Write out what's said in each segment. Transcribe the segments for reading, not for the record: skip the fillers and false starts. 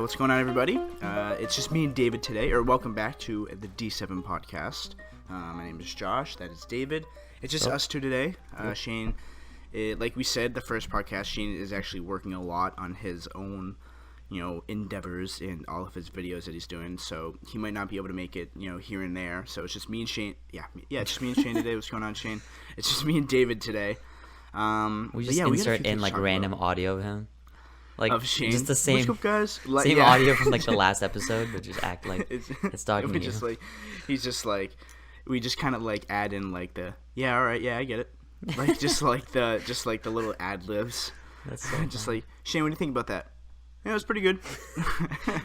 what's going on, everybody? It's just me and David today, or welcome back to the D7 podcast. My name is Josh, that is David. It's just us two today. Shane, like we said, the first podcast, Shane is actually working a lot on his own, endeavors in all of his videos that he's doing, so he might not be able to make it, here and there. So it's just me and Shane. Yeah, it's just me and Shane today. What's going on, Shane? It's just me and David today. We just insert in like random audio of him. Like of Shane. Just the same, up, guys? same audio from like the last episode, but just act like it's talking to you. Just like he's just like we just kind of like add in like the all right, I get it, like just like the little ad libs. That's so just funny. Like, Shane, what do you think about that? Yeah, it was pretty good.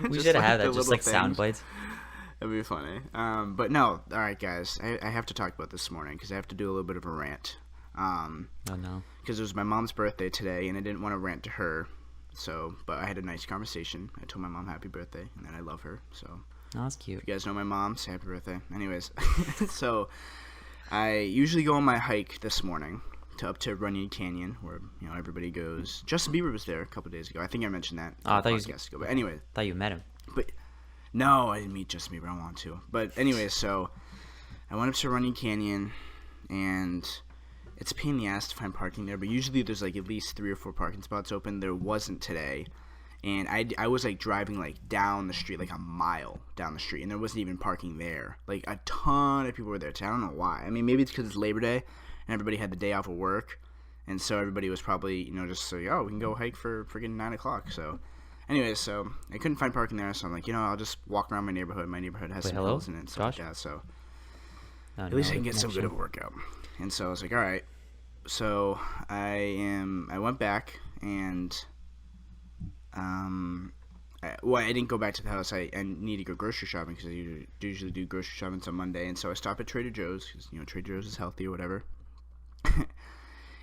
We should have that, just like sound bites. That'd be funny. But no, all right, guys, I have to talk about this morning because I have to do a little bit of a rant. Oh no. Because it was my mom's birthday today, and I didn't want to rant to her. So, but I had a nice conversation. I told my mom happy birthday, and then I love her. So, oh, that's cute. If you guys know my mom, say happy birthday. Anyways, so I usually go on my hike this morning up to Runyon Canyon, where everybody goes. Justin Bieber was there a couple days ago. I think I mentioned that. Oh, I thought ago. But anyway, thought you met him. But no, I didn't meet Justin Bieber. I want to. But anyway, so I went up to Runyon Canyon, and it's a pain in the ass to find parking there, but usually there's like at least 3 or 4 parking spots open. There wasn't today, and I was like driving like down the street, like a mile down the street, and there wasn't even parking there. Like a ton of people were there. I don't know why. I mean, maybe it's because it's Labor Day and everybody had the day off of work, and so everybody was probably just like, oh, we can go hike for freaking 9 o'clock. So anyways, so I couldn't find parking there, so I'm like, I'll just walk around my neighborhood. My neighborhood has some hills in it and stuff like that, so at least I can get some good of a workout. And so I was like, all right. So I went back, and I didn't go back to the house. I need to go grocery shopping because I usually do grocery shopping on Monday. And so I stopped at Trader Joe's because Trader Joe's is healthy or whatever.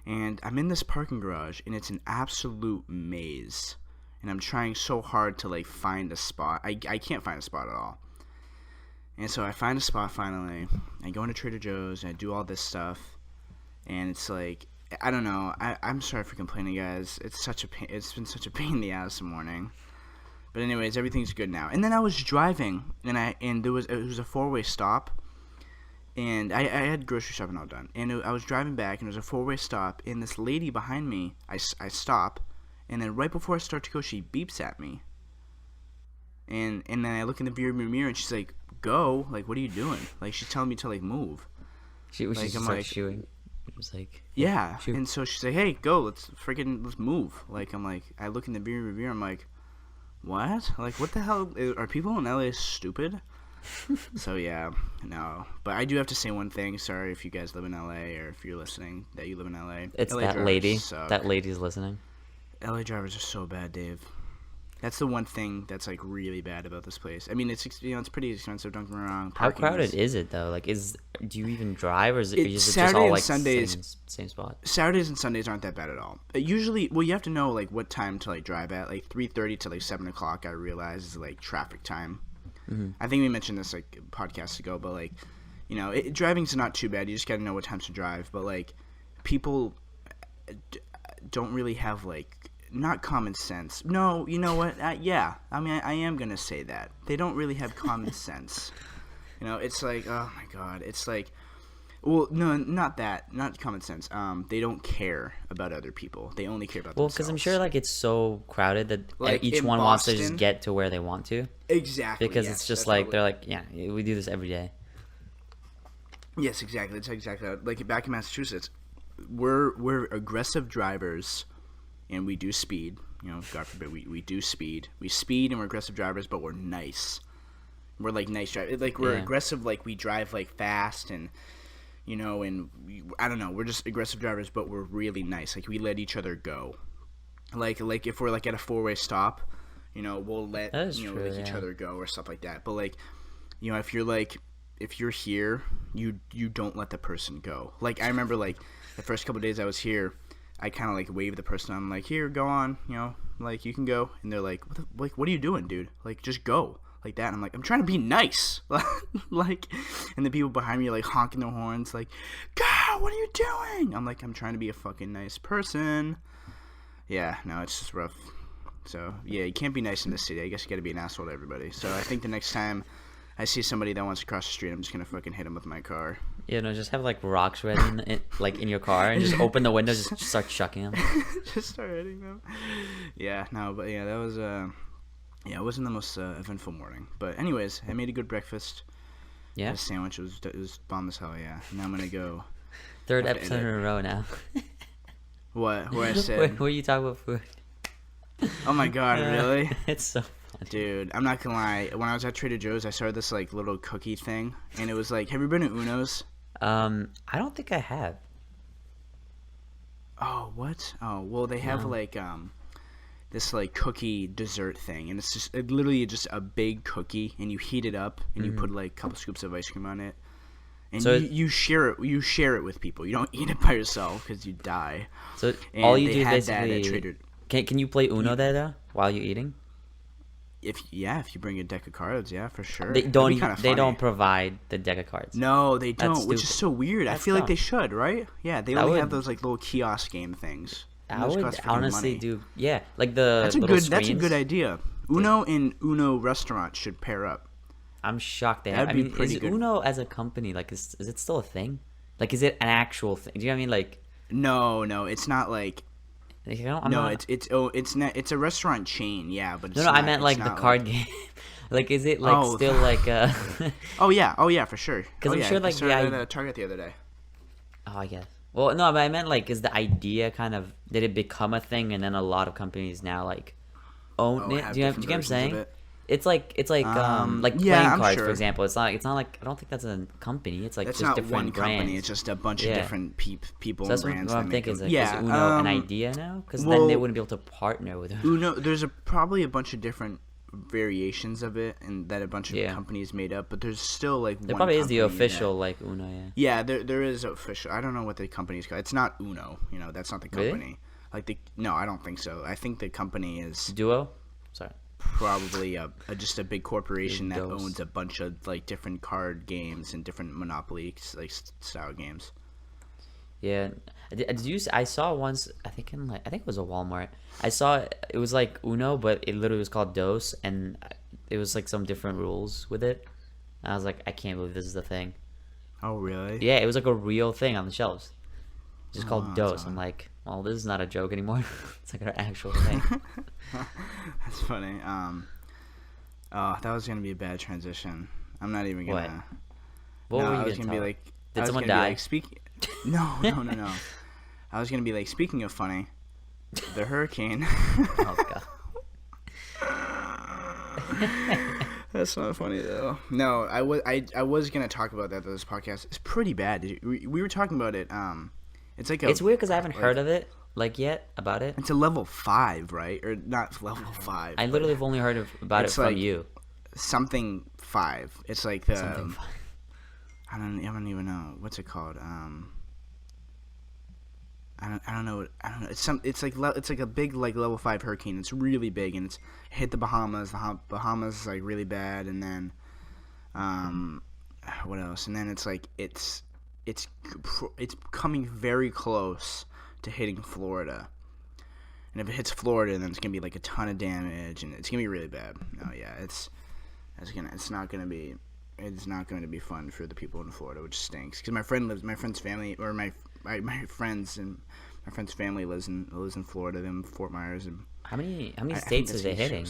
And I'm in this parking garage, and it's an absolute maze. And I'm trying so hard to like find a spot. I can't find a spot at all. And so I find a spot finally. I go into Trader Joe's, and I do all this stuff. And it's like, I don't know. I'm sorry for complaining, guys. It's such a pain. It's been such a pain in the ass this morning. But anyways, everything's good now. And then I was driving, and it was a 4-way stop. And I had grocery shopping all done. And I was driving back, and it was a 4-way stop. And this lady behind me, I stop. And then right before I start to go, she beeps at me. And then I look in the rearview mirror, and she's like, go. Like, what are you doing? Like, she's telling me to, like, move. She started chewing. It was like, yeah, shoot. And so she's like, hey, go, let's move. Like, I'm like, I look in the rear view, I'm like, what? Like, what the hell? Are people in LA stupid? So, yeah, no. But I do have to say one thing. Sorry if you guys live in LA, or if you're listening that you live in LA. It's LA that lady. That lady's listening. LA drivers are so bad, Dave. That's the one thing that's like really bad about this place. I mean, it's it's pretty expensive. Don't get me wrong. How crowded is it though? Like, do you even drive, or is it just Saturday all like and Sundays, same spot? Saturdays and Sundays aren't that bad at all. Usually, well, you have to know like what time to like drive at. Like 3:30 to like 7 o'clock. I realize is like traffic time. Mm-hmm. I think we mentioned this like podcasts ago, but like driving's not too bad. You just got to know what times to drive. But like people don't really have like. Not common sense. No, you know what? Yeah. I mean, I am going to say that. They don't really have common sense. It's like, oh my God. It's like, well, no, not that. Not common sense. They don't care about other people. They only care about themselves. Well, because I'm sure like it's so crowded that like each one wants to just get to where they want to. Exactly. Because it's just like, they're like, yeah, we do this every day. Yes, exactly. It's exactly like back in Massachusetts. We're aggressive drivers. And we do speed, God forbid, we do speed. We speed and we're aggressive drivers, but we're nice. We're like nice drivers. Like we're aggressive, like we drive like fast and, and I don't know. We're just aggressive drivers, but we're really nice. Like we let each other go. Like if we're like at a 4-way stop, we'll let each other go or stuff like that. But like, if you're here, you don't let the person go. Like I remember like the first couple of days I was here. I kind of like wave the person. I'm like, here, go on, like you can go. And they're like, what are you doing, dude? Like, just go like that. And I'm like, I'm trying to be nice, like. And the people behind me are like honking their horns, like, God, what are you doing? I'm like, I'm trying to be a fucking nice person. Yeah, no, it's just rough. So yeah, you can't be nice in this city. I guess you got to be an asshole to everybody. So I think the next time I see somebody that wants to cross the street, I'm just gonna fucking hit them with my car. You know, just have like rocks ready in your car, and just open the window, just start chucking them. Just start hitting them. Yeah, no, but yeah, that was it wasn't the most eventful morning. But anyways, I made a good breakfast. Yeah. Had a sandwich. It was bomb as hell. Yeah. Now I'm gonna go. Third episode in a row now. What? Where I said? Where you talk about food? Oh my god! Really? It's so funny. Dude, I'm not gonna lie. When I was at Trader Joe's, I saw this like little cookie thing, and it was like, have you been to Uno's? I don't think I have. Oh, what? Oh, well, they have like this like cookie dessert thing, and it's literally just a big cookie, and you heat it up, and you put like a couple scoops of ice cream on it, and so you share it. You share it with people. You don't eat it by yourself because you die. So and all you do is basically. Can you play Uno there though while you're eating? If you bring a deck of cards, yeah, for sure. They don't provide the deck of cards. No, they don't, which is so weird. I feel like they should, right? Yeah, they only have those like little kiosk game things. I would honestly money. Do like the that's a good idea. Uno and Uno restaurant should pair up. I'm shocked they have. I mean, is Uno as a company like is it still a thing? Like, is it an actual thing? Do you know what I mean? Like, no, it's not like. It's a restaurant chain, yeah, but it's I meant like the card game. Like, is it like still like Oh yeah, for sure. Because I'm sure like I started at Target the other day. Oh, I guess. Well, no, but I meant like, is the idea kind of did it become a thing, and then a lot of companies now like own it? Do you get what I'm saying? It's like playing cards, for example. It's not like I don't think that's a company. It's like that's just not different one brands. company. It's just a bunch of different people so that's and brands. What I'm thinking is like, is Uno an idea now? Because then they wouldn't be able to partner with Uno. There's probably a bunch of different variations of it, and that a bunch of companies made up. But there's still like there probably is the official like Uno. Yeah, there is official. I don't know what the company's called. It's not Uno. You know, that's not the company. Really? No, I don't think so. I think the company is Duo. Sorry. Probably just a big corporation that owns a bunch of like different card games and different Monopoly like style games. Yeah, I saw once. I think it was a Walmart. I saw it was like Uno, but it literally was called Dos, and it was like some different rules with it. And I was like, I can't believe this is the thing. Oh really? Yeah, it was like a real thing on the shelves. It's just called Dos. I'm like, well, this is not a joke anymore. It's like an actual thing. That's funny. Oh, that was gonna be a bad transition. I'm not even gonna. What were you I was gonna be like, did someone die? No. I was gonna be like, speaking of funny, the hurricane. Oh god. That's not funny though. No, I was gonna talk about that. This podcast it's pretty bad. We were talking about it. It's like it's weird because I haven't heard of it yet about it. It's a level 5, right? Or not level 5. I literally have only heard about it from like you. Something 5. It's like the. Something 5. I don't even know what's it called. I don't know. It's like a big like level 5 hurricane. It's really big and it hit the Bahamas. The Bahamas is like really bad, and then what else? And then it's like it's coming very close to hitting Florida. And if it hits Florida, then it's gonna be like a ton of damage, and it's gonna be really bad. No, yeah, it's not going to be fun for the people in Florida, which stinks. Because my friend's family lives in Florida, in Fort Myers. And how many states is it hitting?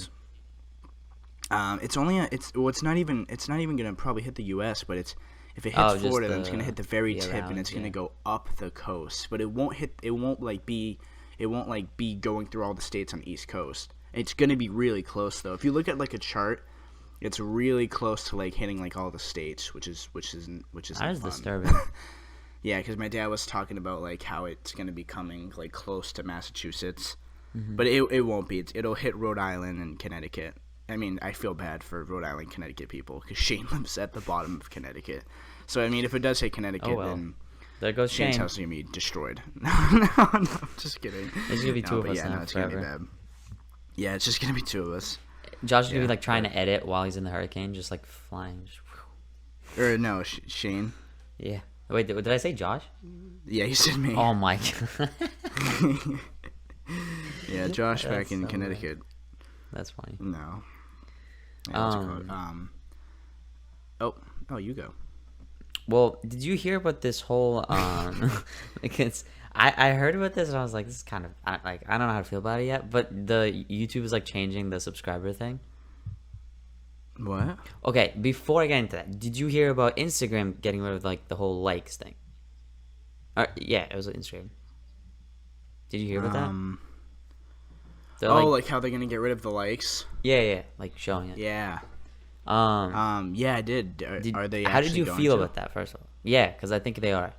It's not even going to probably hit the U.S., but if it hits Florida, then it's going to hit the very tip, and it's going to go up the coast. But it won't be going through all the states on the East Coast. It's going to be really close though. If you look at like a chart, it's really close to like hitting like all the states, which isn't that is fun. Disturbing. Yeah, because my dad was talking about like how it's going to be coming like close to Massachusetts, Mm-hmm. but it won't be. It'll hit Rhode Island and Connecticut. I mean, I feel bad for Rhode Island, Connecticut people because Shane lives at the bottom of Connecticut. So I mean, if it does hit Connecticut, then there goes Shane's Shane. house is gonna be destroyed. No, I'm just kidding. There's gonna be two of us now it's forever. gonna be bad. Yeah, it's just gonna be two of us. Josh is gonna be like trying to edit while he's in the hurricane, just like flying. Or no, Shane. Yeah. Wait, did I say Josh? Yeah, you said me. Oh my god. Yeah, Josh back in Connecticut. That's funny. No. Yeah, what's it called? Oh, you go. Well, did you hear about this whole like I heard about this and I was like, this is kind of like I don't know how to feel about it yet, but the YouTube is like changing the subscriber thing. What? Okay, before I get into that, did you hear about Instagram getting rid of like the whole likes thing? Yeah, it was Instagram. Did you hear about that? So, like how they're gonna get rid of the likes? Yeah, like showing it. Yeah. Yeah, I did. Are they? How did you feel about that? First of all, yeah, because I think they are.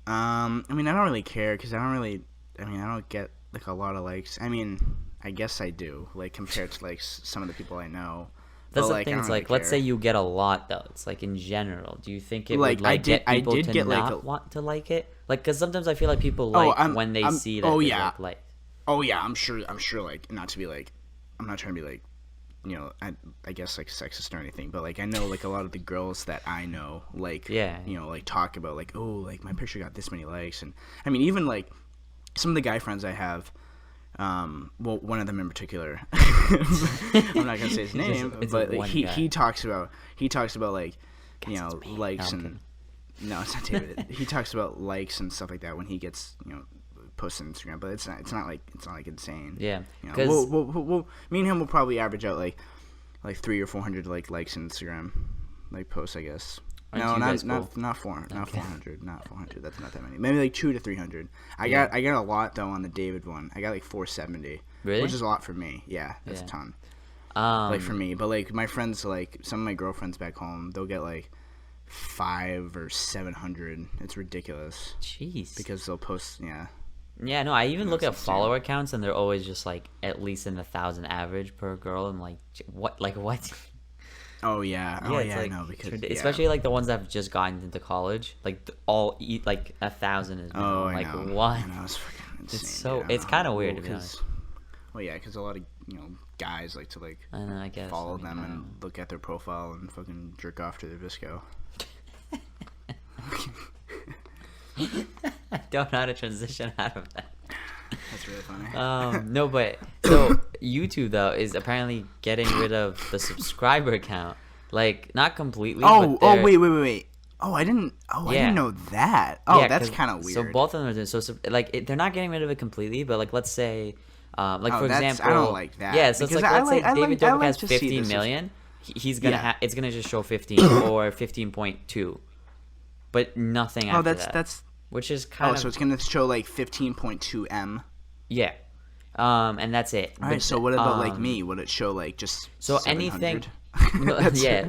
I mean, I don't really care because I don't get like a lot of likes. I mean, I guess I do, like compared to like some of the people I know. That's but, the thing. It's like, let's say you get a lot though. It's like in general. Do you think it like, would like get people to get, not like, want to like it? Like, because sometimes I feel like people like when they see that. Oh yeah. Like. Oh yeah. I'm sure. Like, not to be like, I'm not trying to be like, you know, I guess like sexist or anything, but like I know like a lot of the girls that I know, like, yeah, you know, like talk about like, oh, like my picture got this many likes, and I mean even like some of the guy friends I have. Well, one of them in particular, I'm not gonna say his name, but he talks about like, you know, likes and no, it's not David. He talks about likes and stuff like that when he gets, you know, posts on Instagram, but it's not like insane. Yeah, you know, we'll me and him will probably average out like 300 or 400 like likes on Instagram, like posts, I guess. No, not 400, not 400, not 400. That's not that many. Maybe like 200 to 300. I got a lot though on the David one. I got like 470, really? Which is a lot for me. Yeah, that's a ton. Like for me, but like my friends, like some of my girlfriends back home, they'll get like 500 or 700. It's ridiculous. Jeez. Because they'll post, yeah. Yeah, no, I even look at follower accounts and they're always just like at least in 1,000 average per girl. And like, what? Oh yeah, like, I know, because especially like the ones that have just gotten into college, like all eat like 1,000 is like I know. what? I know, it's fucking insane. It's so it's kind of weird to be honest. honest. Well, yeah, because a lot of guys like to like I guess follow them and look at their profile and fucking jerk off to their Visco. I don't know how to transition out of that. That's really funny. No, but so YouTube though is apparently getting rid of the subscriber count, like not completely. Wait. I didn't know that. Oh, yeah, that's kind of weird. So both of them are doing, so like they're not getting rid of it completely, but like let's say, for example, I don't like that. Yeah, so it's like let's say David Dobrik has 15 million, he's gonna it's gonna just show 15 or 15.2, but nothing after that. That's which is kind of. So it's gonna show like 15.2 M. Yeah, and that's it. All right. So what about like me? Would it show like just so 700? Anything?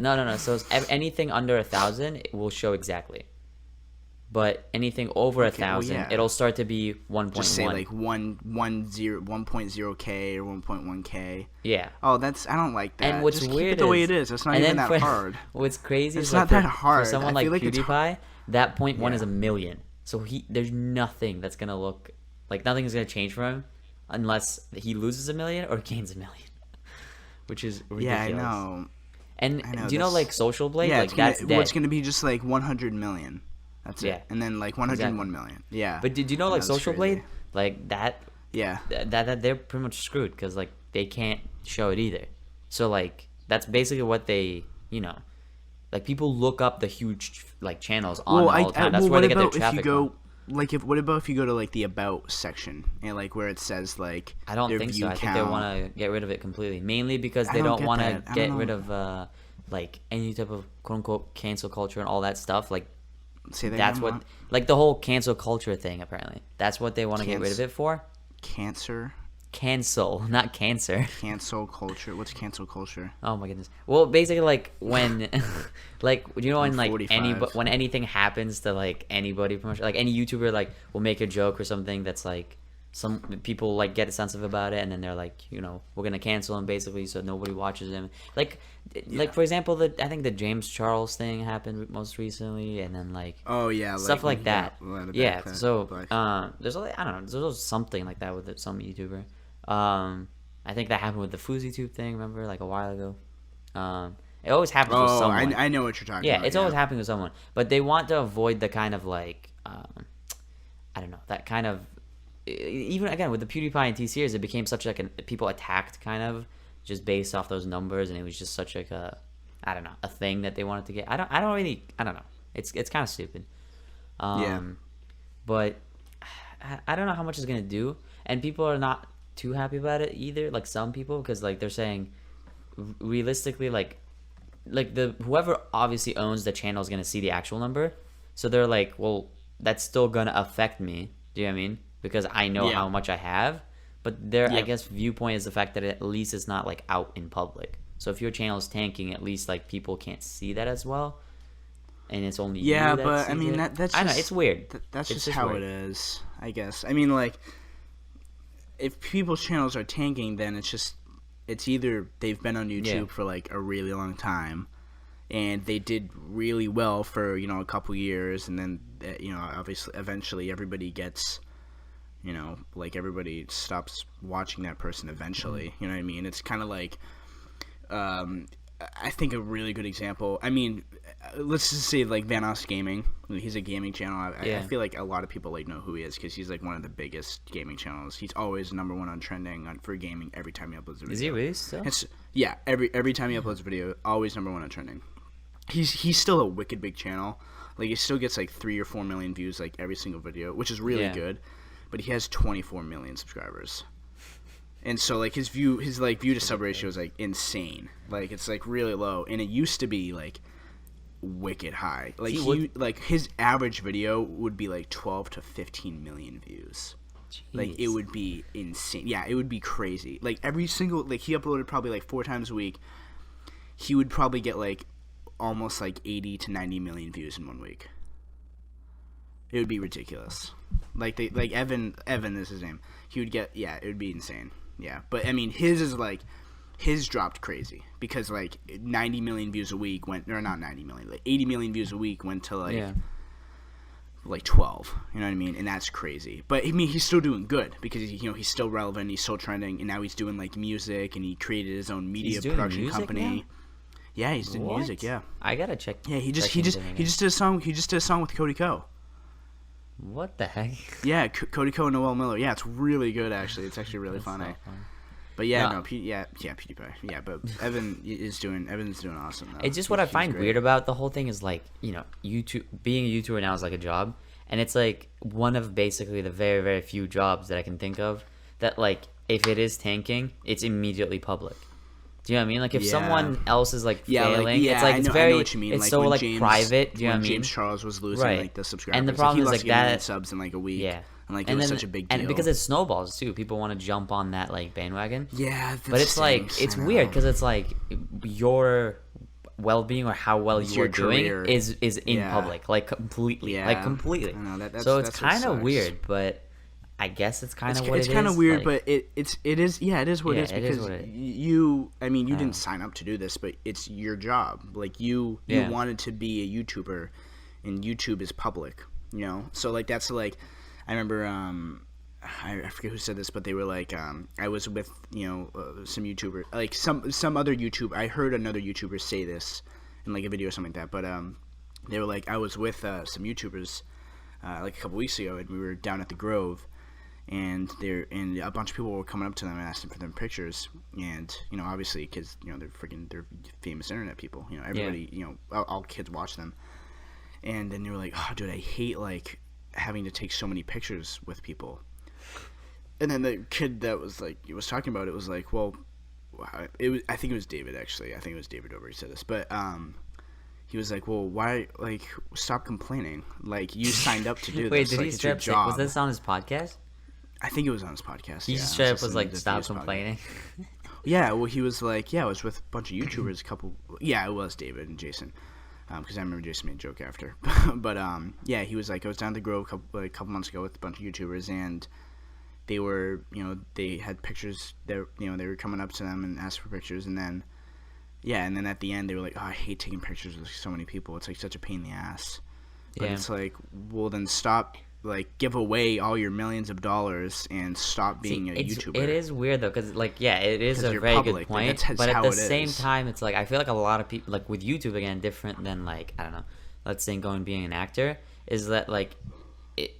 No. So anything under 1,000 it will show exactly, but anything over 1,000 it'll start to be 1.1. Just say like 1.0K or 1.1K. Yeah. Oh, I don't like that. And what's just weird keep it the way it is. It's not even that hard. What's crazy it's is not that hard. For someone like PewDiePie, that 0.1 is a million. So there's nothing that's gonna look like nothing's gonna change for him unless he loses a million or gains a million, which is ridiculous. Yeah, I know. And do you know like Social Blade? Yeah, like that's dead. It's gonna be just like 100 million. That's it. And then like 101 million. Yeah. But did you know like Social Blade? Like that. Yeah. That they're pretty much screwed because like they can't show it either. So like that's basically what they like people look up the huge like channels on all the time. That's where they get their traffic from. What about if you go to like the about section and like where it says like I don't think so. I think they want to get rid of it completely, mainly because they don't want to get rid of like any type of quote unquote cancel culture and all that stuff. Like that's what like the whole cancel culture thing. Apparently, that's what they want to get rid of it for. Cancel, not cancer. Cancel culture. What's cancel culture? Oh my goodness. Well, basically, like when, like when like 45. when anything happens to like anybody, pretty much, like any YouTuber like will make a joke or something that's like some people like get sensitive about it, and then they're like, we're gonna cancel him basically, so nobody watches him. Like for example, I think the James Charles thing happened most recently, and then like stuff like that. Yeah. So there's I don't know. There's something like that with some YouTuber. I think that happened with the FouseyTube thing. Remember, like a while ago. It always happens with someone. I know what you're talking about. Yeah, it's always happening with someone. But they want to avoid the kind of like, I don't know, that kind of. Even again with the PewDiePie and T-Series, it became such like people attacked kind of just based off those numbers, and it was just such like a, I don't know, a thing that they wanted to get. I don't know. It's kind of stupid. Yeah. But I don't know how much it's gonna do, and people are not too happy about it either. Like some people, because like they're saying, realistically, like the whoever obviously owns the channel is gonna see the actual number, so they're like, well, that's still gonna affect me. Do you know what I mean? Because I know how much I have. But their I guess viewpoint is the fact that at least it's not like out in public. So if your channel is tanking, at least like people can't see that as well. And it's only you that but sees I mean it. that's just, I know it's weird. That's it's just how weird. it is, I guess. I mean, like, if people's channels are tanking, then it's either they've been on YouTube for like a really long time, and they did really well for a couple years, and then obviously eventually everybody gets, like everybody stops watching that person eventually. You know what I mean? It's kind of like. I think a really good example. I mean, let's just say like Vanoss Gaming. He's a gaming channel. I feel like a lot of people like know who he is because he's like one of the biggest gaming channels. He's always number one on trending for gaming every time he uploads a video. Is he really still? Yeah, every time he uploads a video, always number one on trending. He's still a wicked big channel. Like he still gets like 3 or 4 million views like every single video, which is really good. But he has 24 million subscribers. And so, like, his view to sub ratio is, like, insane. Like, it's, like, really low. And it used to be, like, wicked high. Like, his average video would be, like, 12 to 15 million views. Jeez. Like, it would be insane. Yeah, it would be crazy. Like, every single, like, he uploaded probably, like, 4 times a week. He would probably get, like, almost, like, 80 to 90 million views in 1 week. It would be ridiculous. Like, Evan is his name. He would get, it would be insane. Yeah, but I mean, his dropped crazy because like 90 million views a week went, or not 90 million, like 80 million views a week went to like 12. You know what I mean? And that's crazy. But I mean, he's still doing good because he's still relevant, he's still trending, and now he's doing like music, and he created his own media production company. Now? Yeah, he's doing music. Yeah, I gotta check. Yeah, he just did a song. He just did a song with Cody Ko. What the heck? Yeah, Cody Ko and Noel Miller. Yeah, it's really good actually. It's actually really funny. So fun. But PewDiePie. Yeah, but Evan's doing awesome though. It's just what I find weird about the whole thing is like, YouTube, being a YouTuber now is like a job, and it's like one of basically the very, very few jobs that I can think of that like if it is tanking, it's immediately public. Do you know what I mean? Like if someone else is like failing, it's like I know what you mean. It's like so like private. Do you know what I mean? James Charles was losing like the subscribers, and the problem like, is like that subs in like a week. Yeah, and like it was such a big deal. And because it snowballs too, people want to jump on that like bandwagon. Yeah, but it's like it's weird because it's like your well-being or how well you are doing is in public, like completely, like completely. I know, so it's kind of weird, but. I guess it's kind of what it is. It's kind of weird, but it is what it is because you didn't sign up to do this, but it's your job. Like you wanted to be a YouTuber, and YouTube is public, So like that's like, I remember I forget who said this, but they were like I was with some YouTuber, like some other YouTuber. I heard another YouTuber say this in like a video or something like that, but they were like I was with some YouTubers like a couple weeks ago, and we were down at the Grove. And a bunch of people were coming up to them and asking for them pictures, and obviously because they're famous internet people, everybody all kids watch them, and then they were like, oh dude, I hate like having to take so many pictures with people. And then the kid that was like was talking about it was like, well, I think it was David actually. I think it was David over. He said this, but he was like, well, why like stop complaining? Like you signed up to do Wait, this. Did like, he straight up say, was this on his podcast? I think it was on his podcast. He just straight up was like, stop complaining. Yeah, well, he was like, I was with a bunch of YouTubers, it was David and Jason, because I remember Jason made a joke after. But, he was like, I was down at the Grove a couple months ago with a bunch of YouTubers, and they were, they had pictures, they were coming up to them and asked for pictures, and then at the end, they were like, oh, I hate taking pictures with so many people. It's like such a pain in the ass. But it's like, well, then stop. Like, give away all your millions of dollars and stop being a YouTuber. It is weird, though, because, like, it is a very good point. But at the same time, it's like, I feel like a lot of people, like, with YouTube, again, different than, like, I don't know, let's say being an actor, is that, like,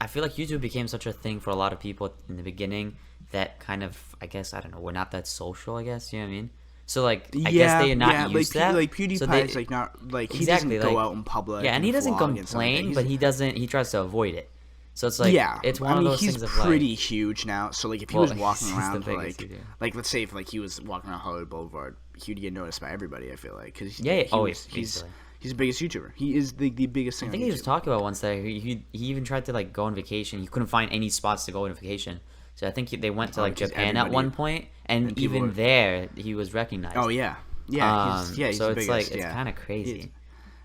I feel like YouTube became such a thing for a lot of people in the beginning that kind of, I guess, I don't know, we're not that social, I guess, you know what I mean? So like I guess they are not used to that. Like PewDiePie so they, is like not like he exactly, doesn't go like, out in public. yeah, and he doesn't vlog complain, and but he doesn't. He tries to avoid it. So it's like yeah, it's one I mean of those he's things of pretty like, huge now. So like if he well, was walking he's the around biggest YouTuber. like let's say if like he was walking around Hollywood Boulevard, he'd get noticed by everybody. I feel like because Yeah, he's the biggest YouTuber. He is the biggest thing. I think he was talking about once that he even tried to like go on vacation. He couldn't find any spots to go on vacation. So I think they went to like Japan at one point, and even there he was recognized. Oh yeah, yeah, he's so the it's biggest, like it's kind of crazy.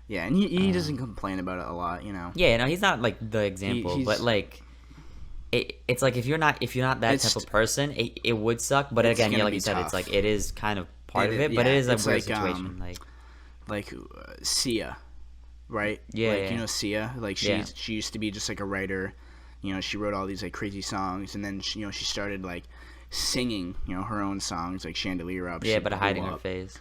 Yeah, and he doesn't complain about it a lot, you know. Yeah, no, he's not like the example, but like it's like if you're not that type of person, it would suck. But again, yeah, like you said, it's like it is kind of part of it, but it is a weird situation. Like Sia, right? Yeah, like you know Sia, like she used to be just like a writer. You know, she wrote all these like crazy songs, and then she started like singing, her own songs like Chandelier Up. Yeah, but hiding her face.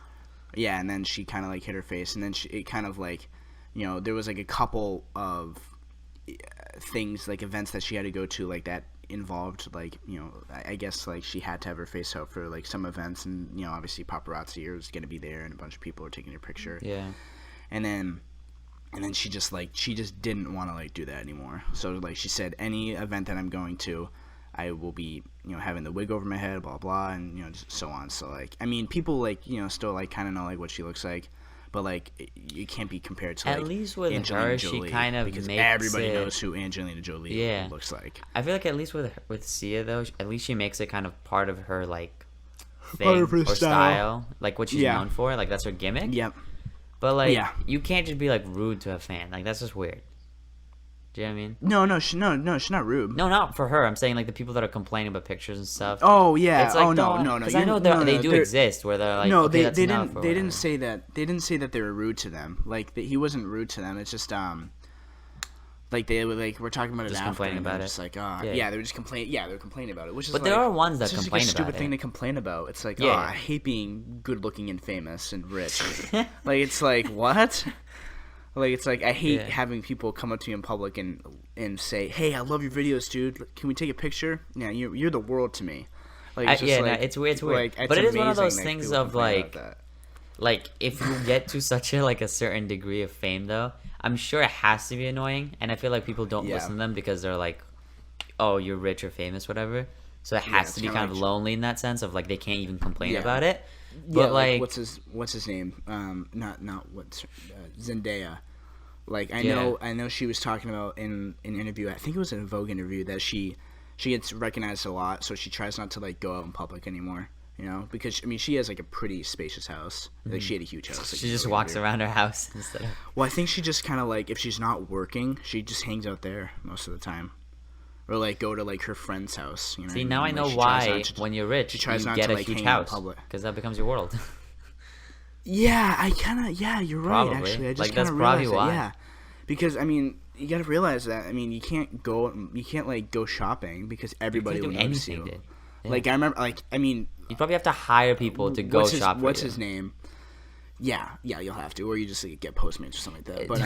Yeah, and then she kind of like hid her face, and then it kind of like, there was like a couple of things like events that she had to go to like that involved like I guess like she had to have her face out for like some events, and obviously paparazzi was gonna be there, and a bunch of people are taking her picture. Yeah, and then she just didn't want to like do that anymore. So like she said, any event that I'm going to, I will be having the wig over my head, blah blah, and just so on. So like I mean, people like still like kind of know like what she looks like, but like you can't be compared to at like least with Angelina her, Jolie, she kind of because makes everybody it... knows who Angelina Jolie looks like. I feel like at least with Sia though, at least she makes it kind of part of her like thing Part of her or style, like what she's known for, like that's her gimmick. Yep. But like you can't just be like rude to a fan, like that's just weird. Do you know what I mean? No, she's not rude. No, not for her. I'm saying like the people that are complaining about pictures and stuff. Oh yeah. It's like, no. Because I know they do exist where they're like, no, okay, they enough didn't. They didn't say that. They didn't say that they were rude to them. Like he wasn't rude to them. It's just like they were like we're talking about it just after, complaining about it. Just like they were just complaining. Yeah, they were complaining about it. Which is but like, there are ones that complain like a stupid about thing it. to complain about. It's like I hate being good looking and famous and rich. Like it's like what? Like it's like I hate having people come up to me in public and say, "Hey, I love your videos, dude. Can we take a picture?" Yeah, you're the world to me. Like it's weird. Like, but it is one of those things of like if you get to such a certain degree of fame though, I'm sure it has to be annoying, and I feel like people don't listen to them because they're like, "Oh, you're rich or famous, whatever." So it has to be kind of lonely in that sense of like they can't even complain about it. But like what's his name? Zendaya. Like I know she was talking about in an interview. I think it was in a Vogue interview that she gets recognized a lot, so she tries not to like go out in public anymore. Because I mean she has like a pretty spacious house. Like she had a huge house. Like, she just walks around her house instead of. Well, I think she just kind of like if she's not working, she just hangs out there most of the time. Or like go to like her friend's house. See, now I know why when you're rich you get a huge house because that becomes your world. Yeah, you're right. Probably. Actually, I just like kind that's of probably realized why. that. Yeah, because I mean, you gotta realize that. I mean, you can't like go shopping because everybody will notice you. Yeah. Like I remember, like I mean, you probably have to hire people to go shop. What's his name? Yeah, you'll have to, or you just like, get Postmates or something like that. But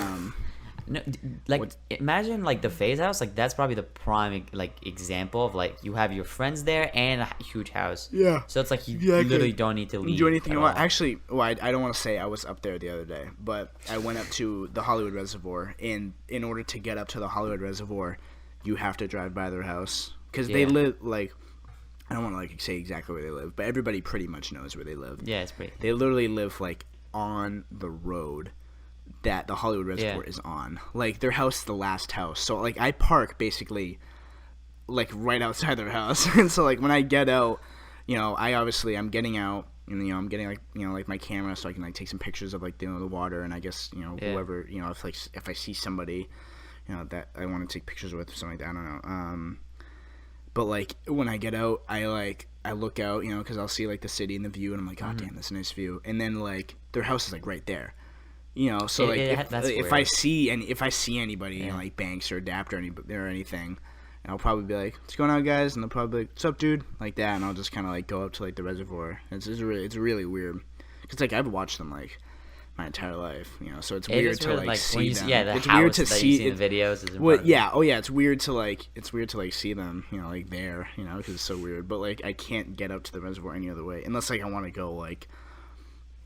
no, like imagine like the Phase House, like that's probably the prime like example of like you have your friends there and a huge house. Yeah. So it's like you literally don't need to leave. Do anything you want. Actually, I don't want to say I was up there the other day, but I went up to the Hollywood Reservoir, and in order to get up to the Hollywood Reservoir, you have to drive by their house because they live like. I don't want to like say exactly where they live, but everybody pretty much knows where they live. Yeah, it's pretty. They literally live like on the road that the Hollywood Reservoir is on. Like their house is the last house. So like I park basically like right outside their house. And so like when I get out, I'm getting out and I'm getting like like my camera so I can like take some pictures of like the water, and I guess whoever if I see somebody that I want to take pictures with or something like that, I don't know. But like when I get out, I look out, because I'll see like the city and the view, and I'm like, oh damn, that's a nice view. And then like their house is like right there, So like if I see anybody, like Banks or Adapt or anything, and I'll probably be like, what's going on, guys? And they'll probably be like, what's up, dude? Like that, and I'll just kind of like go up to like the reservoir. It's really weird, because like I've watched them like my entire life, so it's weird to like see them. Yeah, the it's house weird to that see you see in the videos. Is it's weird to like see them, like there, because it's so weird. But like I can't get up to the reservoir any other way unless like I want to go like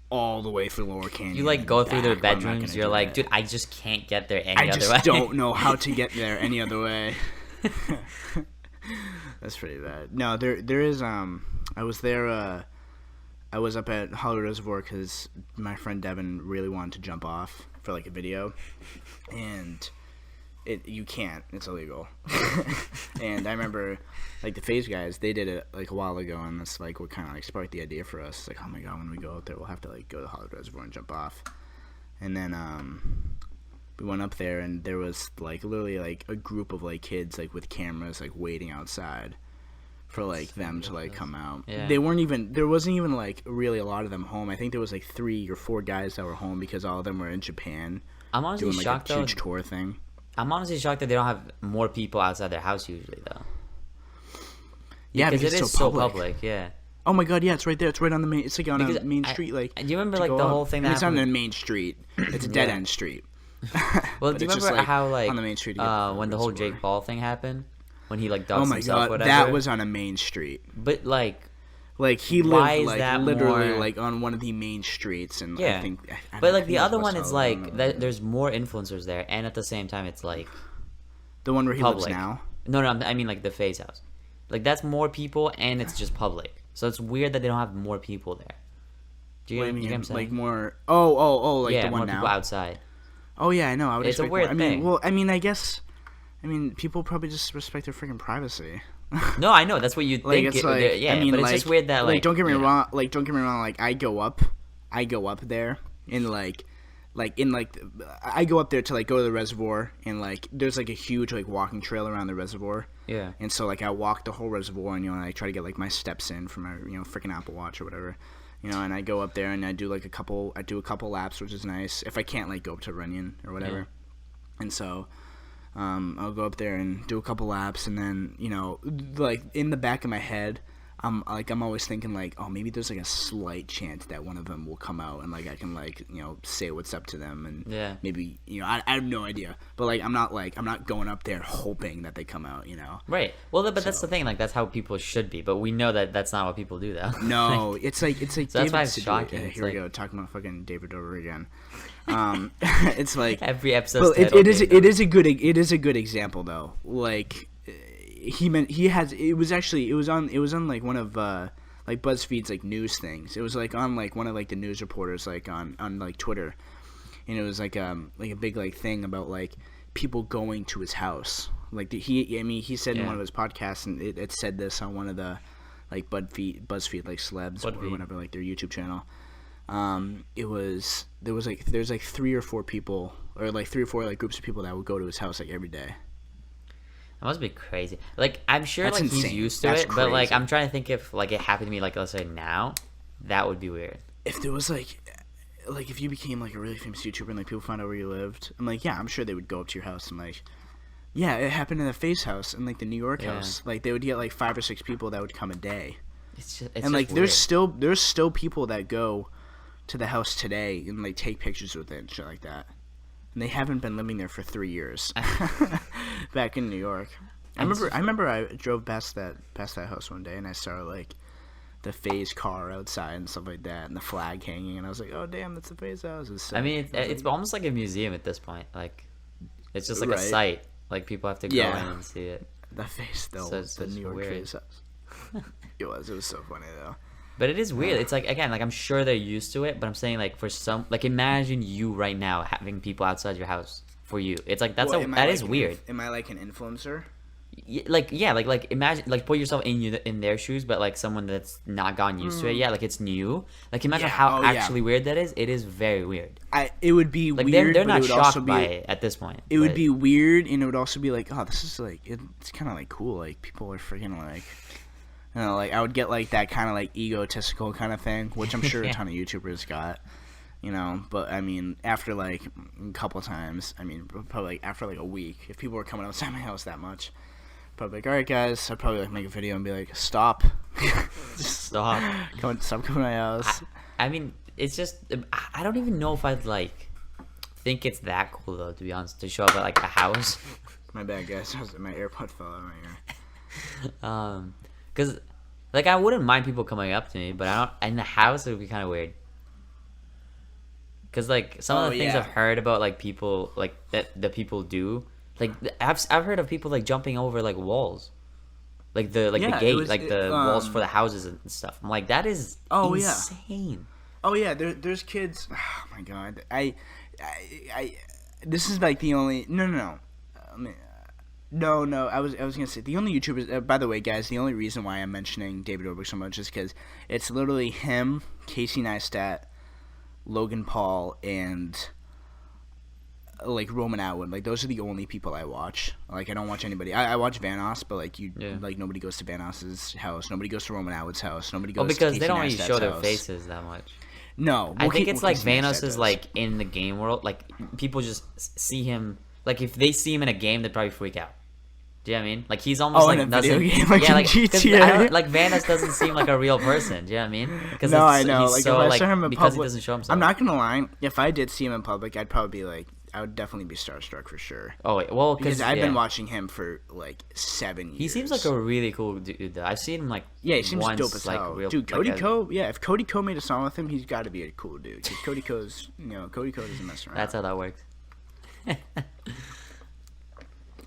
all the way through Lower Canyon. You like go through their back, bedrooms. You're like, dude, I just can't get there any I other just way. don't know how to get there any other way. That's pretty bad. No, there is. I was there. I was up at Hollywood Reservoir because my friend Devin really wanted to jump off for like a video, and you can't. It's illegal. And I remember like the Phase guys, they did it like a while ago, and that's like what kind of like sparked the idea for us. Like, oh my god, when we go out there, we'll have to like go to Hollywood Reservoir and jump off. And then we went up there, and there was like literally like a group of like kids like with cameras like waiting outside for like them to like come out. Yeah. There wasn't even like really a lot of them home. I think there was like 3 or 4 guys that were home because all of them were in Japan. I'm honestly doing like shocked a huge though. tour thing. I'm honestly shocked that they don't have more people outside their house usually though. Yeah, because it it's is so public. Yeah. Oh my god, yeah, it's right there. It's right on the main. It's like on Because a main street. Like, do you remember like the whole thing that it's on happened? a main street. It's a dead end street. Well, But do you it's just, remember how like on the main street? when the whole Jake Paul thing happened, when he like Oh doxed my himself, god, whatever? that was on a main street. But like, He why lived is like that literally more... like on one of the main streets, and yeah. I think. But like the other one is like there's more influencers there, and at the same time it's like the one where he public. lives now. No, I mean like the Phase house. Like that's more people, and it's just public. So it's weird that they don't have more people there. Do you, What do you get what I'm mean? saying? Like more? Oh, like yeah, the one more now. people outside. Oh yeah, I know. I would It's a expect weird more. thing. I mean, I guess. I mean, people probably just respect their freaking privacy. No, I know that's what you Like think. it's like, Yeah, I mean, but it's like, just weird that like don't get me you know. wrong. Like, don't get me wrong. Like, I go up there and I go up there to like go to the reservoir, and like there's like a huge like walking trail around the reservoir. Yeah. And so like I walk the whole reservoir, and and I try to get like my steps in from my freaking Apple Watch or whatever. And I go up there and I do a couple laps, which is nice. If I can't like go up to Runyon or whatever. Yeah. And so I'll go up there and do a couple laps, and then like in the back of my head, I'm always thinking like, oh, maybe there's like a slight chance that one of them will come out, and like I can like say what's up to them, and maybe I have no idea, but like I'm not going up there hoping that they come out, Right. Well, but that's the thing. Like that's how people should be, but we know that that's not what people do, though. No, it's like so that's why it's shocking. Here we go, talking about fucking David over again. It's like every episode. Well, it is a good example though. Like it was on like one of like BuzzFeed's like news things. It was like on like one of like the news reporters like on like Twitter, and it was like a big like thing about like people going to his house. Like he said in one of his podcasts, and it said this on one of the like BuzzFeed like celebs or whatever, like their YouTube channel. There's like 3 or 4 people, or like 3 or 4 like groups of people that would go to his house like every day. That must be crazy. Like I'm sure That's like insane. he's used to That's it, but like crazy. I'm trying to think if like it happened to me like let's say now, that would be weird. If there was like if you became like a really famous YouTuber and like people found out where you lived, I'm like, yeah, I'm sure they would go up to your house and like, yeah, it happened in the Face house and like the New York house. Like they would get like 5 or 6 people that would come a day. It's and like weird. there's still people that go to the house today and like take pictures with it and shit like that. And they haven't been living there for 3 years. Back in New York. I remember I drove past that house one day and I saw like the Phase car outside and stuff like that, and the flag hanging, and I was like, oh damn, that's the Phase house. I mean, it's almost like a museum at this point. Like it's just like a site. Like people have to go in and see it. The Phase though, the New York Phase house. It was so funny though. But it is weird. It's like, again, like I'm sure they're used to it, but I'm saying like for some, like imagine you right now having people outside your house for you. It's like that is weird. Am I like an influencer? Like imagine like put yourself in their shoes, but like someone that's not gotten used to it. Yeah, like it's new. Like imagine how actually weird that is. It is very weird. It would be like weird. They're not but it would shocked also be, by it at this point. It would be weird, and it would also be like, oh, this is like it's kind of like cool. Like people are freaking like. Like I would get like that kind of like egotistical kind of thing, which I'm sure a ton of YouTubers got, But I mean, after like a couple times, I mean, probably like, after like a week, if people were coming outside my house that much, probably like, all right, guys, I'd probably like make a video and be like, stop, stop coming to my house. I mean, it's just I don't even know if I'd like think it's that cool though, to be honest, to show up at like a house. My bad, guys. My AirPod fell out of my ear. Because, like, I wouldn't mind people coming up to me, but I don't. In the house, it would be kind of weird. Because like some of the things I've heard about like people like that people do, like I've heard of people like jumping over like walls, like the gate, like the walls for the houses and stuff. I'm like, that is insane. Oh yeah, there's kids. Oh my god, I this is like the only no. No. I was gonna say the only YouTubers. By the way, guys, the only reason why I'm mentioning David Dobrik so much is because it's literally him, Casey Neistat, Logan Paul, and like Roman Atwood. Like those are the only people I watch. Like I don't watch anybody. I watch Vanoss, but like like nobody goes to Vanoss's house. Nobody goes to Roman Atwood's house. Nobody goes. Because to they don't really Neistat's show their house. faces that much. No, I think it's like Vanoss is like in the game world. Like people just see him. Like if they see him in a game, they'd probably freak out. Do you know what I mean? Like he's almost like in a video game, like like GTA. Like Vanoss doesn't seem like a real person. Do you know what I mean? Because no, I know. Like so, if I saw him in because public, he doesn't show himself. I'm not gonna lie. If I did see him in public, I'd probably be like, I would definitely be starstruck for sure. Oh wait, well, because I've been watching him for like 7 years. He seems like a really cool dude. Though. I've seen him like he seems once, dope as hell. Real, dude, Cody Ko. Yeah, if Cody Ko made a song with him, he's got to be a cool dude. Because Cody Ko's, Cody Ko doesn't mess around. That's how that works.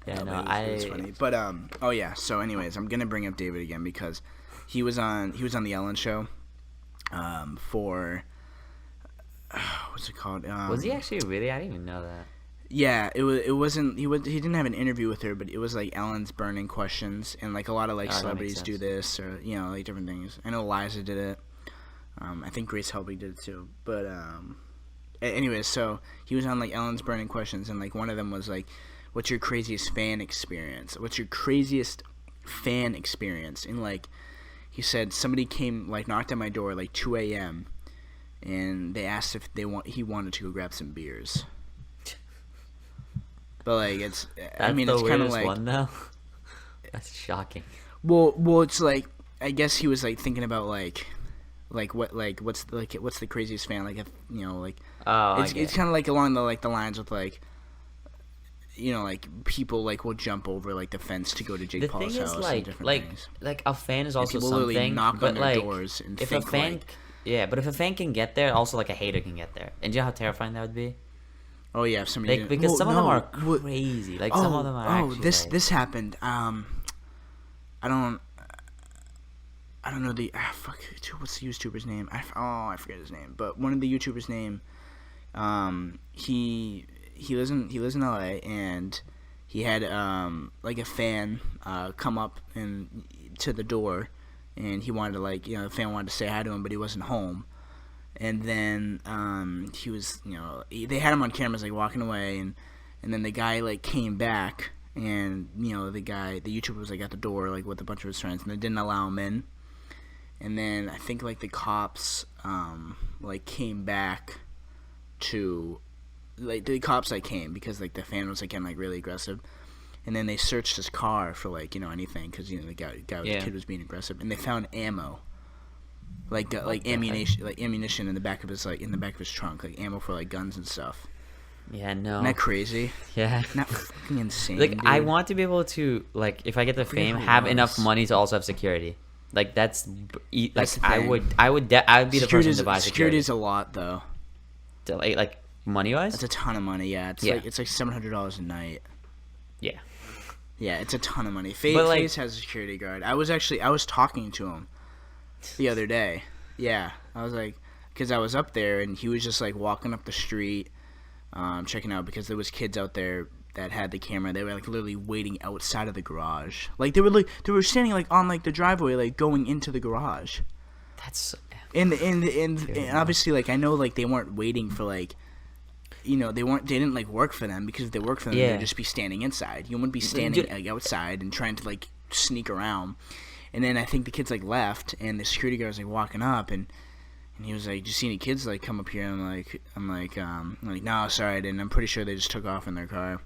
Yeah, no, it's funny. But oh yeah. So, anyways, I'm gonna bring up David again because he was on the Ellen show, for what's it called? Was he actually really? I didn't even know that. Yeah, it wasn't. He didn't have an interview with her, but it was like Ellen's burning questions, and like a lot of like celebrities do this, or like different things. I know Liza did it. I think Grace Helbig did it too. But anyways, so he was on like Ellen's burning questions, and like one of them was like, what's your craziest fan experience? What's your craziest fan experience? And like he said, somebody came, like knocked at my door like 2 a.m. and they asked if he wanted to go grab some beers. But like it's it's kind of like one though. That's shocking. Well, it's like I guess he was like thinking about what's the craziest fan, like if it's kind of like along the lines with like like people like will jump over like the fence to go to Jake Paul's house. The thing is like a fan is also something, knock but on their like doors and if a fan but if a fan can get there, also like a hater can get there. And do you know how terrifying that would be? Oh yeah, if somebody because some of them are crazy. Like some of them are actually this happened. I don't know the what's the YouTuber's name? I forget his name. But one of the YouTubers' name, he lives in LA, and he had like a fan come up and to the door, and he wanted to the fan wanted to say hi to him, but he wasn't home. And then he was they had him on cameras like walking away, and then the guy like came back, and the YouTuber was like at the door like with a bunch of his friends, and they didn't allow him in. And then I think like the cops like came back to the cops came because like the fan was like getting like really aggressive, and then they searched his car for like anything because the guy the kid was being aggressive, and they found ammo. Like ammunition in the back of his trunk, like ammo for like guns and stuff. Yeah, no. Isn't that crazy? Yeah. Not fucking insane. Like dude. I want to be able to if I get the fame, have enough money to also have security. Like that's I would be the person to buy security. Security is a lot though. Like money wise? That's a ton of money. Yeah, it's like $700 a night. Yeah. Yeah, it's a ton of money. FaZe has a security guard. I was talking to him the other day. Yeah, I was like, because I was up there and he was just like walking up the street, checking out because there was kids out there that had the camera. They were like literally waiting outside of the garage. Like they were standing like on like the driveway, like going into the garage. That's and obviously like I know like they weren't waiting for like they didn't like work for them, because if they worked for them they'd just be standing inside. You wouldn't be standing like outside and trying to like sneak around. And then I think the kids like left, and the security guard was like walking up, and he was like, "Do you see any kids like come up here?" And I'm like, "No, sorry, I didn't. I'm pretty sure they just took off in their car."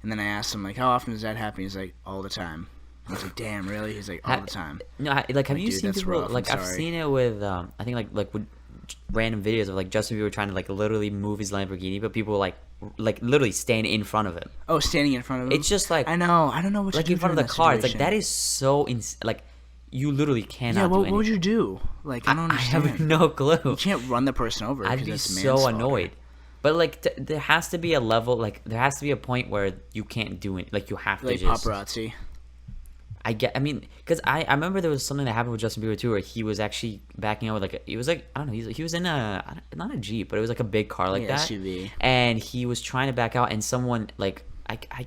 And then I asked him like, "How often does that happen?" He's like, "All the time." I was like, "Damn, really?" He's like, "All the time." No, have you seen people like I've seen it with I think like with random videos of like Justin Bieber trying to like literally move his Lamborghini, but people like literally standing in front of him. Oh, standing in front of him. It's just like I don't know what like to do in front of the car. It's like that is so like you literally cannot. Yeah, what would you do? Like I don't understand. I have no clue. You can't run the person over. I'd be so annoyed. But like, there has to be a level. Like, there has to be a point where you can't do it. Like, you have to like just paparazzi. I mean, because I remember there was something that happened with Justin Bieber too, where he was actually backing out with like he was like, I don't know, he was in not a Jeep, but it was like a big car like that, SUV. And he was trying to back out, and someone like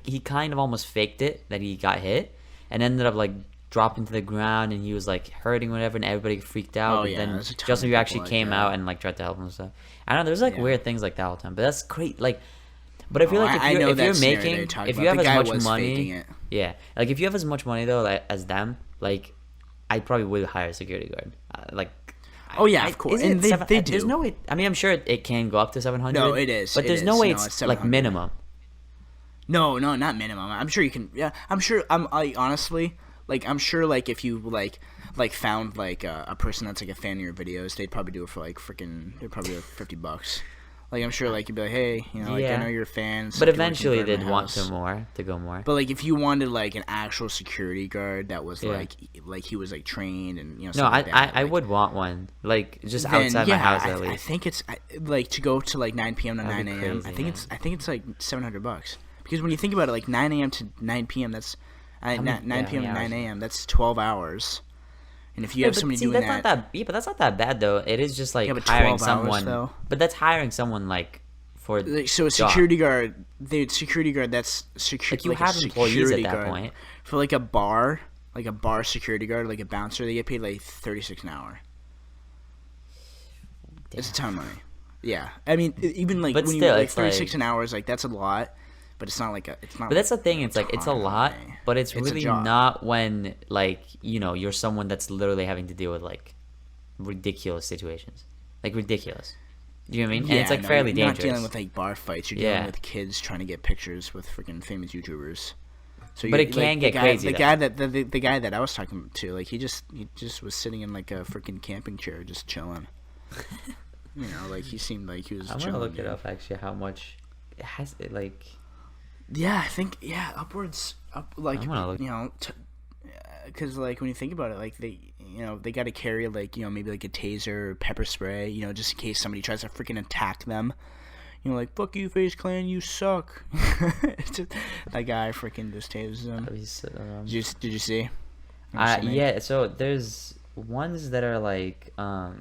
he kind of almost faked it that he got hit, and ended up like dropping to the ground, and he was like hurting whatever, and everybody freaked out. But then Justin Bieber actually came out and like tried to help him and stuff. I don't know, there's like weird things like that all the time, but that's great. Like, but I feel like if you're making, if you have as much money, yeah, like if you have as much money though, like, as them, like I probably would hire a security guard. Of course, and they do. There's no way. I mean, I'm sure it can go up to 700. No, it is, but there's no way it's like minimum. No, not minimum. I'm sure you can. Yeah, I'm sure. I honestly, like, I'm sure, like, if you like found like a person that's like a fan of your videos, they'd probably do it for like they'd probably do it for $50. Like, I'm sure, like, you'd be like, hey, you know, like, I know you're fans. But eventually they'd want to go more. But, like, if you wanted, like, an actual security guard that was, like he was, like, trained and, you know, no, I would want one. Like, just outside my house, at least. I think it's, like, to go to, like, 9 p.m. to 9 a.m., I think it's, like, $700. Because when you think about it, like, 9 a.m. to 9 p.m., that's, 9 p.m. to 9 a.m., that's 12 hours. And if you have somebody doing but that's not that bad though. It is just like hiring someone. Hours, but that's hiring someone like for so a security guard. The security guard that's security. Like, you have employees at that point. For like a bar security guard, like a bouncer, they get paid like $36 an hour. Damn. It's a ton of money. Yeah, I mean, even like when you like 36 an hour is like that's a lot. But it's not like But that's the thing. It's like it's a lot, but it's really not when like, you know, you're someone that's literally having to deal with like ridiculous situations, like ridiculous. Do you know what I mean? Yeah, and it's like fairly dangerous. You're not dealing with like bar fights. You're dealing with kids trying to get pictures with freaking famous YouTubers. So but it can get crazy. The guy that I was talking to, like he just was sitting in like a freaking camping chair, just chilling. You know, like he seemed like he was. I'm gonna look it up actually. How much it has it like. Yeah, I think upwards like, you know, because like when you think about it, like they got to carry like, you know, maybe like a taser or pepper spray, you know, just in case somebody tries to freaking attack them. You know, like, fuck you, FaZe Clan, you suck. That guy freaking just tases them. Did you see? Yeah. So there's ones that are like I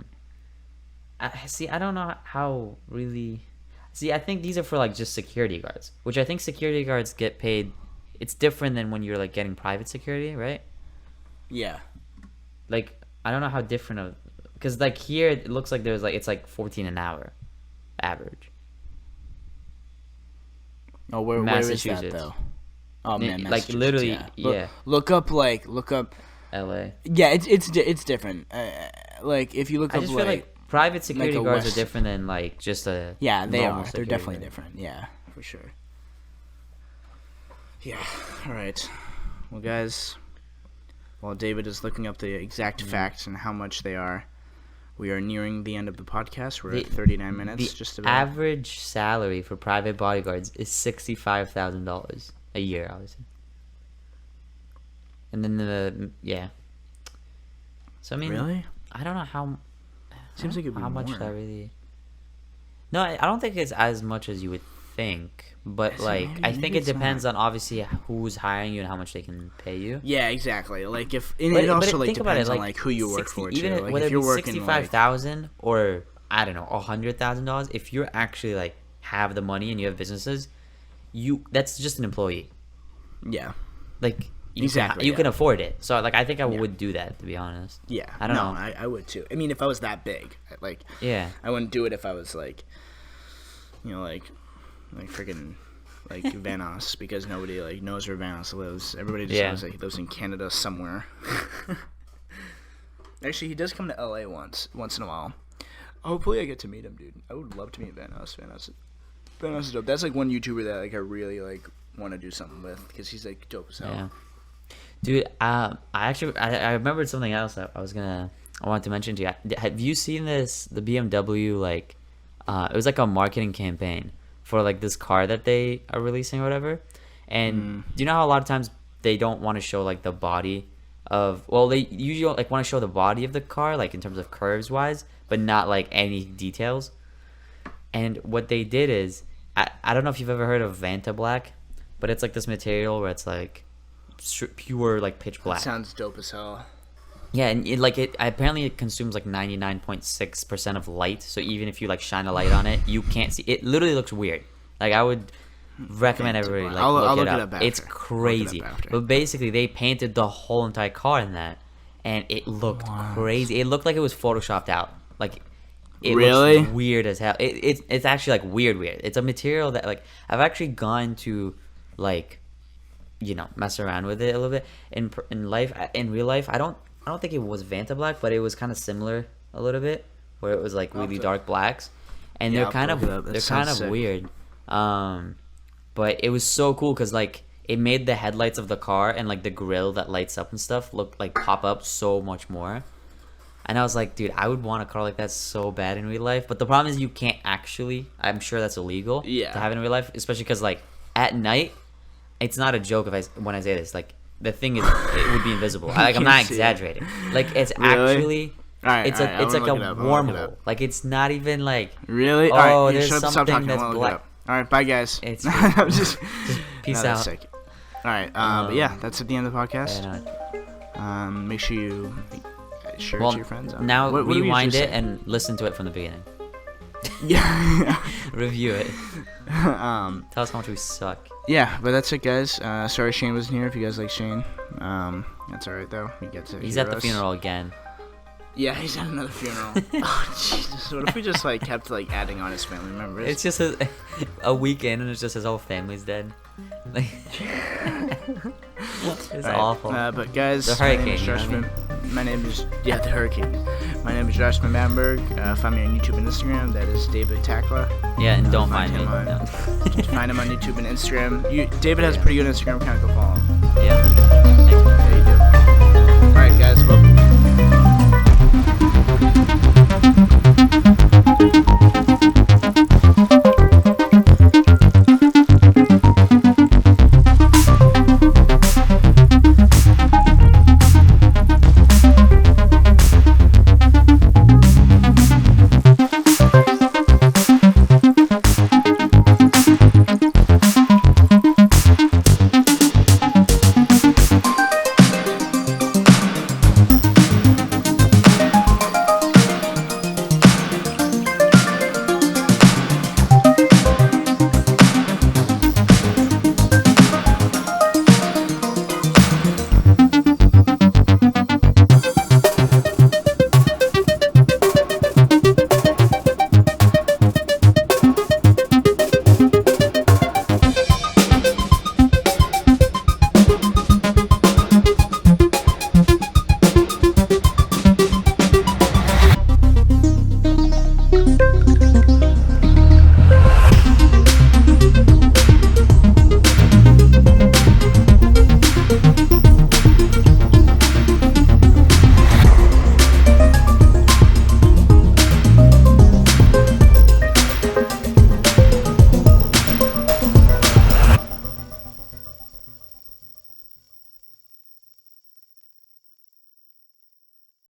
don't know how really. See, I think these are for, like, just security guards, which I think security guards get paid. It's different than when you're, like, getting private security, right? Yeah. Like, I don't know how different of... Because, like, here, it looks like there's, like, it's, like, 14 an hour average. Oh, where is that, though? Oh, man, like, literally, yeah. Look up... L.A. Yeah, it's different. Like, if you look up, I just feel like private security guards are different than like just a they are. They're definitely different. Yeah, for sure. Yeah. All right. Well, guys, while David is looking up the exact facts and how much they are, we are nearing the end of the podcast. We're at 39 minutes. Just about. Average salary for private bodyguards is $65,000 a year, obviously. And then So I mean, really, I don't know how. Seems like it'd be how more. Much that really. No, I don't think it's as much as you would think, but like I think it depends on obviously who's hiring you and how much they can pay you. Yeah, exactly. Like if it also like depends on like who you work for too. Even like whether if you're working $65,000 or I don't know $100,000, if you're actually like have the money and you have businesses, that's just an employee. Yeah. Like. You can afford it, so like I think I would do that, to be honest. Yeah, I don't know. I would too. I mean, if I was that big, like I wouldn't do it if I was like, you know, like freaking like Vanos, because nobody like knows where Vanos lives. Everybody just knows that he lives in Canada somewhere. Actually, he does come to LA once in a while. Hopefully, I get to meet him, dude. I would love to meet Vanos. Vanos is dope. That's like one YouTuber that like I really like want to do something with because he's like dope as hell. Yeah. Dude, I remembered something else that I wanted to mention to you. Have you seen the BMW, like, it was like a marketing campaign for like this car that they are releasing or whatever? And do you know how a lot of times they don't want to show like the body of, well, they usually like want to show the body of the car, like in terms of curves wise, but not like any details? And what they did is, I don't know if you've ever heard of Vanta Black, but it's like this material where it's like pure like pitch black. That sounds dope as hell. Yeah, and it apparently it consumes like 99.6% of light. So even if you like shine a light on it, you can't see. It literally looks weird. Like I would recommend everybody like I'll look it up. It's crazy. But basically, they painted the whole entire car in that, and it looked crazy. It looked like it was photoshopped out. Like it really looks weird as hell. It's actually like weird. It's a material that like I've actually gone to like, you know, mess around with it a little bit in real life. I don't think it was Vanta Black, but it was kind of similar a little bit, where it was like really dark blacks, and they're kind of weird. But it was so cool because like it made the headlights of the car and like the grill that lights up and stuff look like pop up so much more. And I was like, dude, I would want a car like that so bad in real life. But the problem is you can't actually. I'm sure that's illegal to have in real life, especially because like at night, it's not a joke when I say this. Like the thing is, it would be invisible. I'm not exaggerating. Like it's actually. It's like a wormhole. Like it's not even like. Really? Oh, all right, there's something that's black. All right, bye guys. It's just peace out. Sick. All right, but yeah, that's at the end of the podcast. Make sure you share it to your friends. Now rewind it and listen to it from the beginning. Yeah. Review it. Tell us how much we suck. Yeah, but that's it, guys. Sorry Shane wasn't here. If you guys like Shane, that's all right though. He's at the funeral again. Yeah, he's at another funeral. Oh, Jesus. What if we just, like, kept, like, adding on his family members? It's just a weekend, and it's just his whole family's dead. Like, it's awful. But, guys, the hurricane. My name is the hurricane. My name is Josh Bamberg. Find me on YouTube and Instagram. That is David Takla. Yeah, and don't find me. Find him on YouTube and Instagram. David has a pretty good Instagram account. Go follow him. Yeah. Thanks,